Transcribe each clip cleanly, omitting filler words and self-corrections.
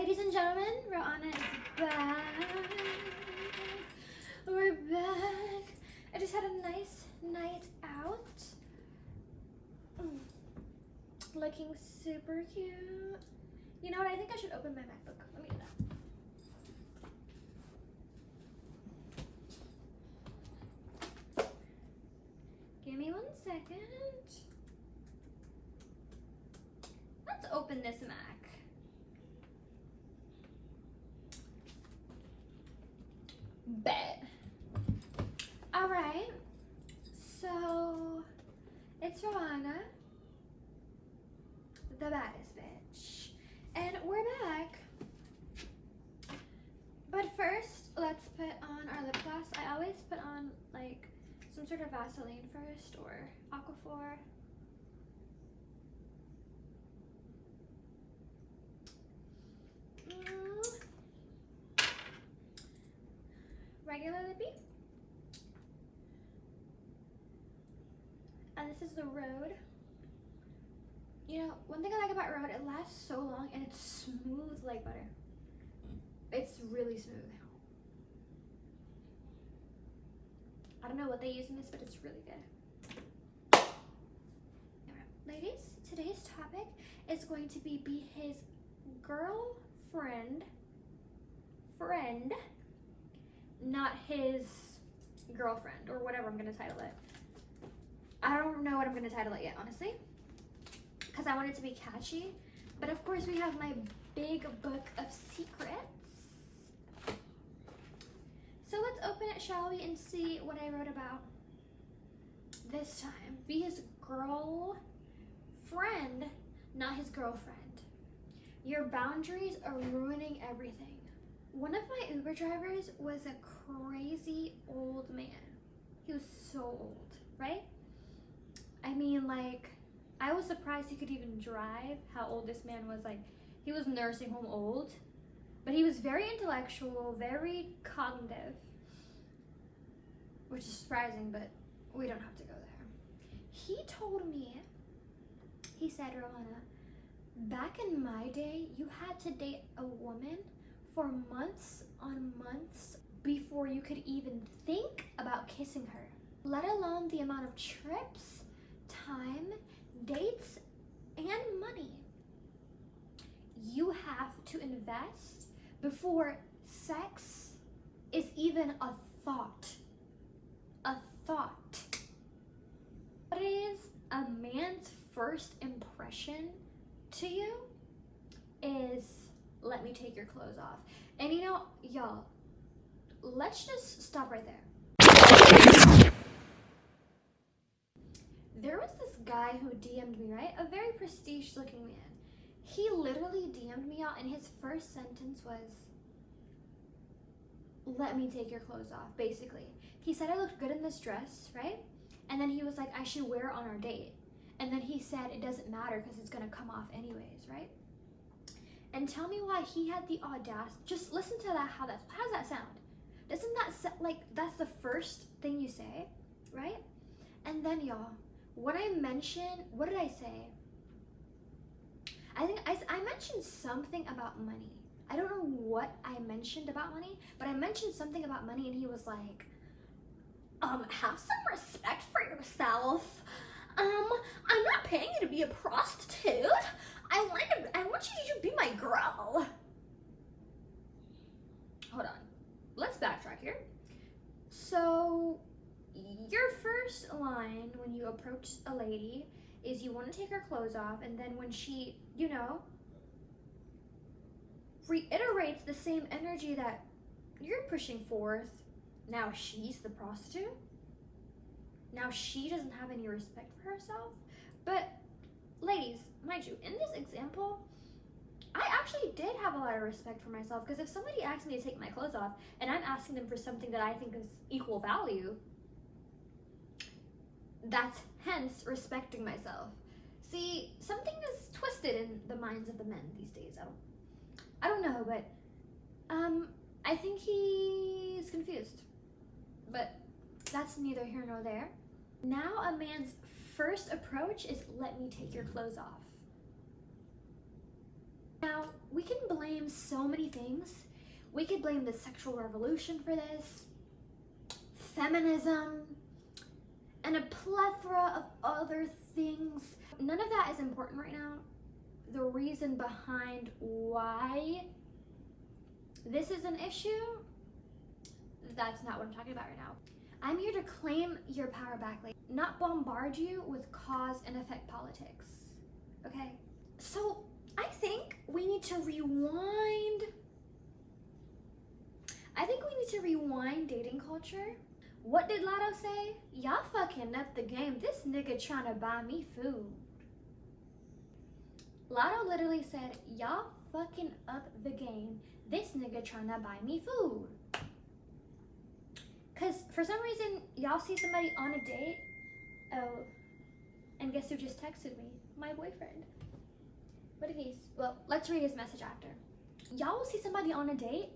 Ladies and gentlemen, Roanna is back. We're back. I just had a nice night out. Looking super cute. You know what? I think I should open my MacBook. Let me do that. Give me 1 second. Let's open this Mac. Bet. All right. So it's Roanna, the baddest bitch, and we're back. But first, let's put on our lip gloss. I always put on like some sort of Vaseline first or Aquaphor. Regular lippy. And this is the Road. You know, one thing I like about Road, it lasts so long and it's smooth like butter. It's really smooth. I don't know what they use in this, but it's really good. Alright, ladies, today's topic is going to be his girlfriend. Not his girlfriend, or whatever I'm gonna title it. I don't know what I'm gonna title it yet, honestly, because I want it to be catchy. But of course, we have my big book of secrets. So let's open it, shall we, and see what I wrote about this time. Be his girlfriend, not his girlfriend. Your boundaries are ruining everything. One of my Uber drivers was a crazy old man. He was so old, right? I mean, like, I was surprised he could even drive, how old this man was. Like, he was nursing home old, but he was very intellectual, very cognitive, which is surprising, but we don't have to go there. He told me, he said, Roanna, back in my day, you had to date a woman for months on months before you could even think about kissing her, let alone the amount of trips, time, dates, and money you have to invest before sex is even a thought. A thought. What is a man's first impression to you is, let me take your clothes off. And you know, y'all, let's just stop right there. There was this guy who DM'd me, right? A very prestigious looking man. He literally DM'd me out and his first sentence was, let me take your clothes off, basically. He said I looked good in this dress, right? And then he was like, I should wear it on our date. And then he said it doesn't matter because it's gonna come off anyways, right? And tell me why he had the audacity. Just listen to that. How does that sound? Doesn't that like that's the first thing you say, right? And then y'all, when I mentioned, what did I say? I think I mentioned something about money. I don't know what I mentioned about money, but I mentioned something about money, and he was like, have some respect for yourself. I'm not paying you to be a prostitute. I want you to be my girl. Hold on. Let's backtrack here. So, your first line when you approach a lady is you want to take her clothes off, and then when she, you know, reiterates the same energy that you're pushing forth, now she's the prostitute. Now she doesn't have any respect for herself. But ladies, mind you, in this example, I actually did have a lot of respect for myself, because if somebody asked me to take my clothes off and I'm asking them for something that I think is equal value, that's hence respecting myself. See, something is twisted in the minds of the men these days. I don't know, but I think he's confused. But that's neither here nor there. Now a man's first approach is, let me take your clothes off. Now, We can blame so many things. We could blame the sexual revolution for this, feminism, and a plethora of other things. None of that is important right now. The reason behind why this is an issue, that's not what I'm talking about right now. I'm here to claim your power back, not bombard you with cause and effect politics, okay? So I think we need to rewind. Dating culture. What did Lotto say? Y'all fucking up the game. This nigga trying to buy me food. Lotto literally said, y'all fucking up the game. This nigga trying to buy me food. Cause for some reason, y'all see somebody on a date. Oh, and guess who just texted me? My boyfriend. What did he? Well, let's read his message after. Y'all will see somebody on a date,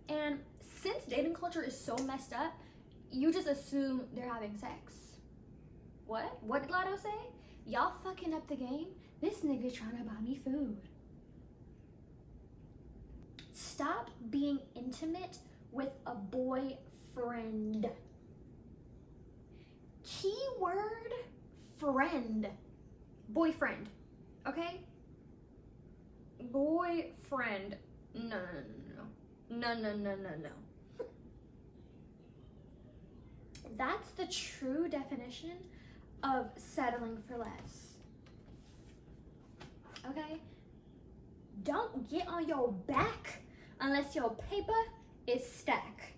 and since dating culture is so messed up, you just assume they're having sex. What? What did Lotto say? Y'all fucking up the game. This nigga trying to buy me food. Stop being intimate with a boyfriend. Keyword friend. Boyfriend. Okay? Boyfriend. No. That's the true definition of settling for less. Okay? Don't get on your back unless your paper is stacked.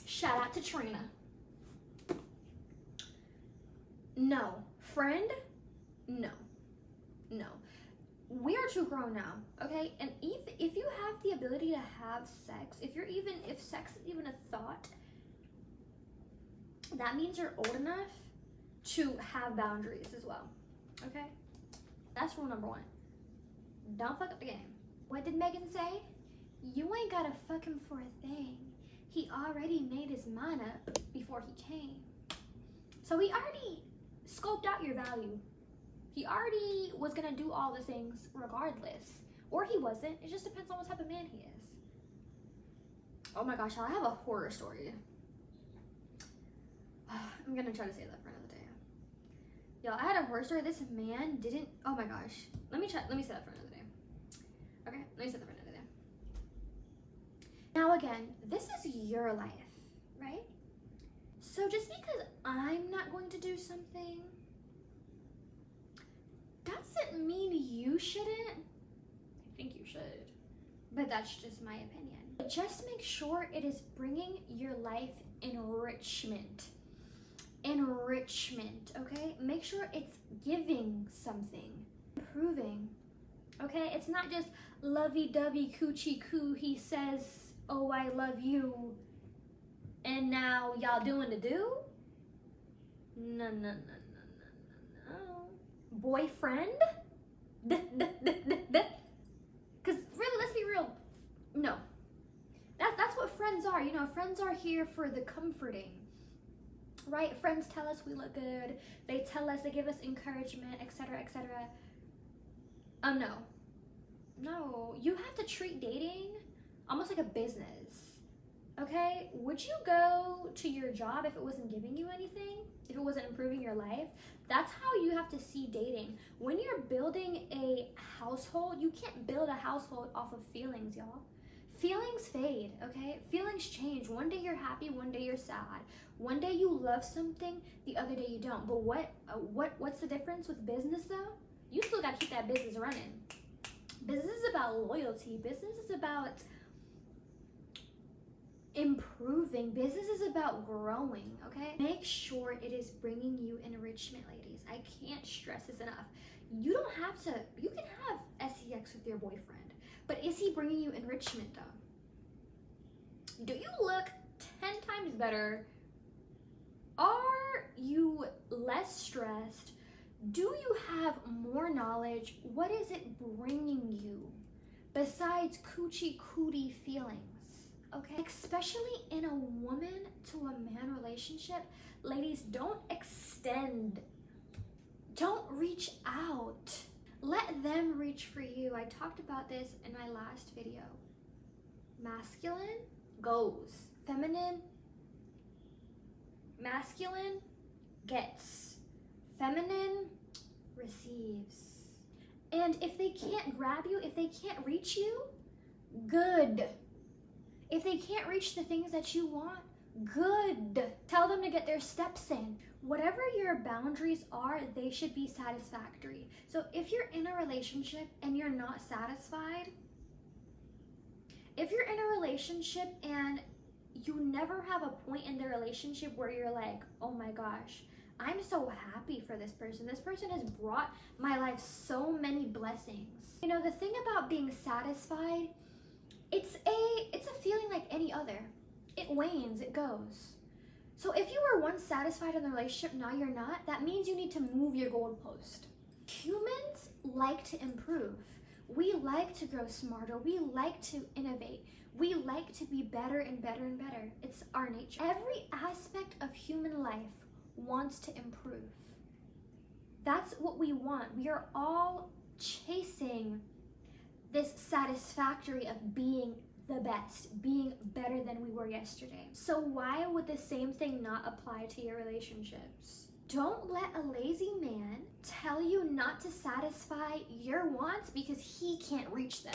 Shout out to Trina. No. Friend? No. We are too grown now, okay? And if you have the ability to have sex, if sex is even a thought, that means you're old enough to have boundaries as well, okay? That's rule number 1. Don't fuck up the game. What did Megan say? You ain't gotta fuck him for a thing. He already made his mind up before he came. So he already scoped out your value. He already was gonna do all the things regardless. Or he wasn't. It just depends on what type of man he is. Oh my gosh, I have a horror story. I'm gonna try to save that for another day. Y'all, I had a horror story. This man didn't, oh my gosh. Let me say that for another day. Okay, let me say that for another day. Now again, this is your life, right? So just because I'm not going to do something doesn't mean you shouldn't. I think you should, but that's just my opinion. Just make sure it is bringing your life enrichment, okay? Make sure it's giving something, improving, okay? It's not just lovey-dovey, coochie-coo, he says, oh, I love you, and now y'all doing the do? No. Boyfriend? Because really, let's be real, no. That's what friends are, you know, friends are here for the comforting, right? Friends tell us we look good, they tell us, they give us encouragement, etc. No, you have to treat dating almost like a business, okay? Would you go to your job if it wasn't giving you anything? If it wasn't improving your life? That's how you have to see dating. When you're building a household, you can't build a household off of feelings, y'all. Feelings fade, okay? Feelings change. One day you're happy, one day you're sad. One day you love something, the other day you don't. But what's the difference with business though? You still gotta keep that business running. Business is about loyalty. Business is about improving. Business is about growing, okay? Make sure it is bringing you enrichment, ladies. I can't stress this enough. You don't have to, you can have sex with your boyfriend, but is he bringing you enrichment though? Do you look 10 times better? Are you less stressed? Do you have more knowledge? What is it bringing you besides coochie cootie feelings? Okay, especially in a woman to a man relationship, ladies, don't extend, don't reach out. Let them reach for you. I talked about this in my last video. Masculine goes. Feminine, masculine gets. Feminine receives. And if they can't grab you, if they can't reach you, good. If they can't reach the things that you want, good. Tell them to get their steps in. Whatever your boundaries are, they should be satisfactory. So if you're in a relationship and you're not satisfied, if you're in a relationship and you never have a point in the relationship where you're like, oh my gosh, I'm so happy for this person. This person has brought my life so many blessings. You know, the thing about being satisfied, it's a feeling like any other. It wanes, it goes. So if you were once satisfied in the relationship, now you're not, that means you need to move your goalpost. Humans like to improve. We like to grow smarter. We like to innovate. We like to be better and better and better. It's our nature. Every aspect of human life wants to improve. That's what we want. We are all chasing this satisfactory of being the best, being better than we were yesterday. So why would the same thing not apply to your relationships? Don't let a lazy man tell you not to satisfy your wants because he can't reach them.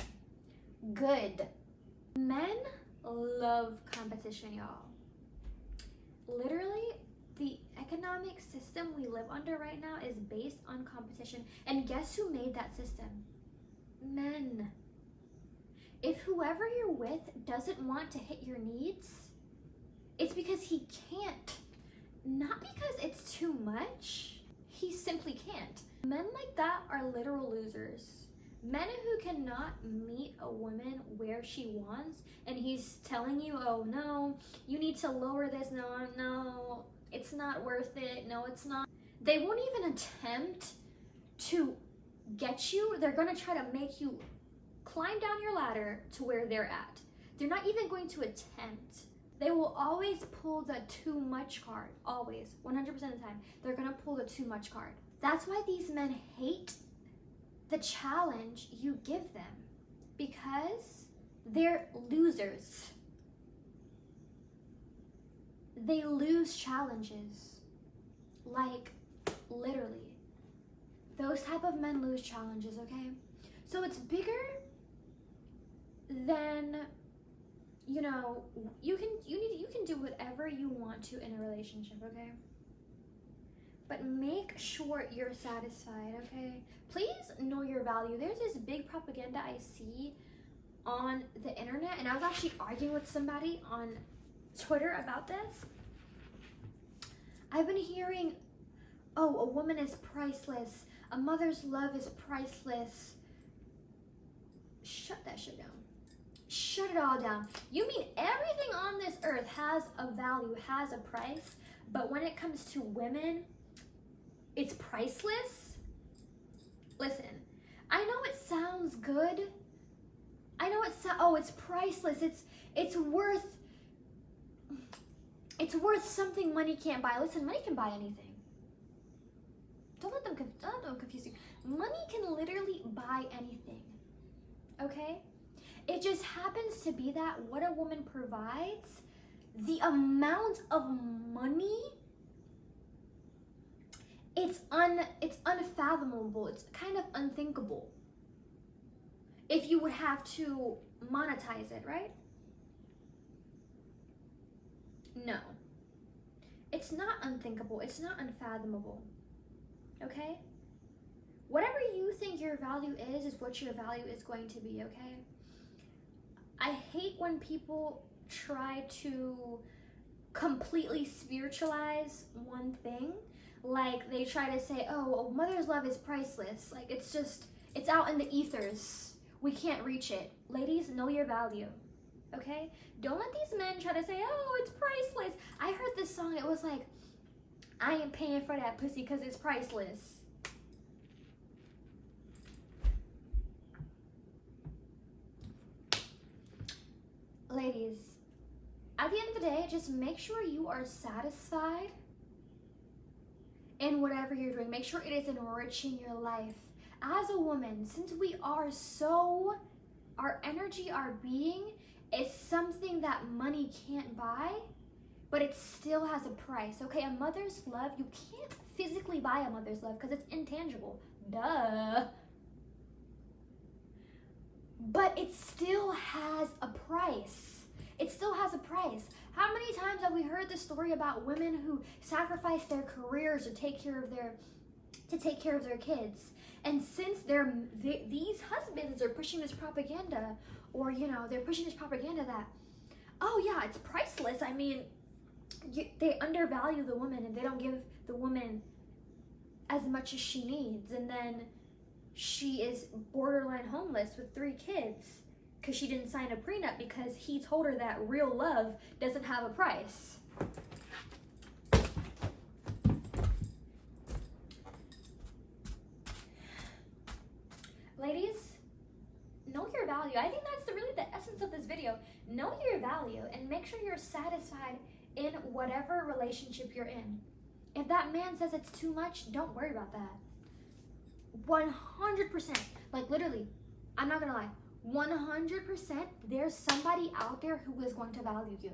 Good. Men love competition, y'all. Literally, the economic system we live under right now is based on competition. And guess who made that system? Men. If whoever you're with doesn't want to hit your needs, it's because he can't. Not because it's too much. He simply can't. Men like that are literal losers. Men who cannot meet a woman where she wants, and he's telling you, oh no, you need to lower this, no, it's not worth it, no, it's not. They won't even attempt to get you. They're gonna try to make you climb down your ladder to where they're at. They're not even going to attempt. They will always pull the too much card. Always, 100% of the time, they're gonna pull the too much card. That's why these men hate the challenge you give them, because they're losers. They lose challenges. Like, literally. Those type of men lose challenges, okay? So it's bigger than, you know, you can do whatever you want to in a relationship, okay? But make sure you're satisfied, okay? Please know your value. There's this big propaganda I see on the internet, and I was actually arguing with somebody on Twitter about this. I've been hearing, oh, a woman is priceless. A mother's love is priceless. Shut that shit down. Shut it all down. You mean everything on this earth has a value, has a price, but when it comes to women, it's priceless? Listen, I know it sounds good. I know it's priceless. It's worth something money can't buy. Listen, money can buy anything. Don't let them confuse you. Money can literally buy anything. Okay? It just happens to be that what a woman provides, the amount of money, it's unfathomable. It's kind of unthinkable. If you would have to monetize it, right? No. It's not unthinkable. It's not unfathomable. Okay? Whatever you think your value is what your value is going to be, okay? I hate when people try to completely spiritualize one thing. Like, they try to say, oh, a mother's love is priceless. Like, it's out in the ethers. We can't reach it. Ladies, know your value, okay? Don't let these men try to say, oh, it's priceless. I heard this song, it was like, I ain't paying for that pussy because it's priceless. Ladies, at the end of the day, just make sure you are satisfied in whatever you're doing. Make sure it is enriching your life. as a woman, since we are our energy, our being is something that money can't buy, but it still has a price, okay? A mother's love, you can't physically buy a mother's love because it's intangible. Duh. But it still has a price. It still has a price. How many times have we heard the story about women who sacrifice their careers to take care of their kids? And since these husbands are pushing this propaganda, or they're pushing this propaganda that, oh yeah, it's priceless. I mean, they undervalue the woman and they don't give the woman as much as she needs, and then she is borderline homeless with 3 kids because she didn't sign a prenup because he told her that real love doesn't have a price. Ladies, know your value. I think that's really the essence of this video. Know your value and make sure you're satisfied in whatever relationship you're in. If that man says it's too much, don't worry about that. 100%, like literally, I'm not gonna lie, 100%, there's somebody out there who is going to value you.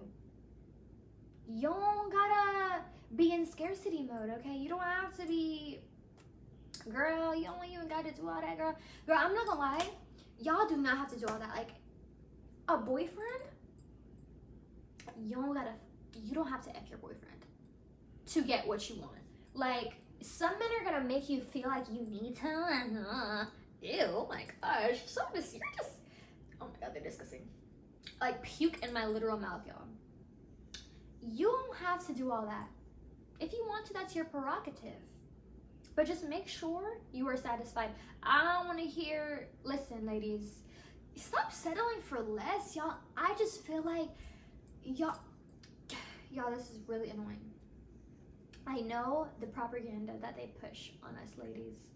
You don't gotta be in scarcity mode, okay? You don't have to be, girl, you don't even gotta do all that, girl. Girl, I'm not gonna lie, y'all do not have to do all that. Like, a boyfriend, you don't have to F your boyfriend to get what you want. Like, some men are gonna make you feel like you need to, ew, oh my gosh, you're just, oh my god, they're disgusting. Like, puke in my literal mouth, y'all. You don't have to do all that. If you want to, that's your prerogative. But just make sure you are satisfied. I don't want to hear, listen, ladies, stop settling for less, y'all. I just feel like, y'all, this is really annoying. I know the propaganda that they push on us, ladies.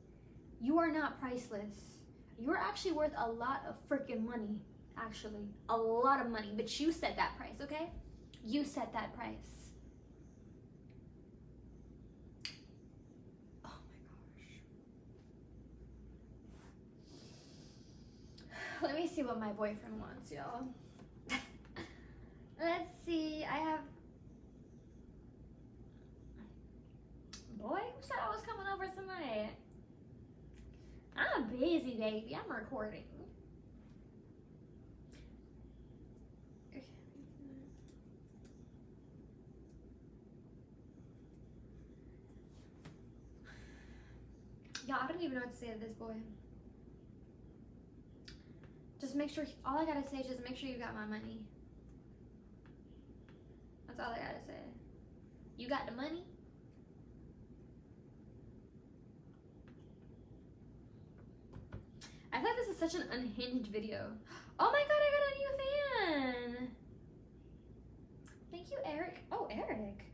You are not priceless. You're actually worth a lot of freaking money, actually. A lot of money, but you set that price, okay? You set that price. Oh my gosh. Let me see what my boyfriend wants, y'all. Let's see, I have, boy, who said I was coming over tonight? I'm busy, baby. I'm recording. Y'all, I don't even know what to say to this boy. Just make sure, all I gotta say is just make sure you got my money. That's all I gotta say. You got the money? I thought this is such an unhinged video. Oh my god, I got a new fan. Thank you, Eric. Oh, Eric.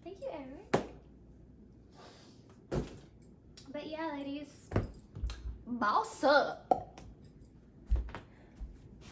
Thank you, Eric. But yeah, ladies, boss up.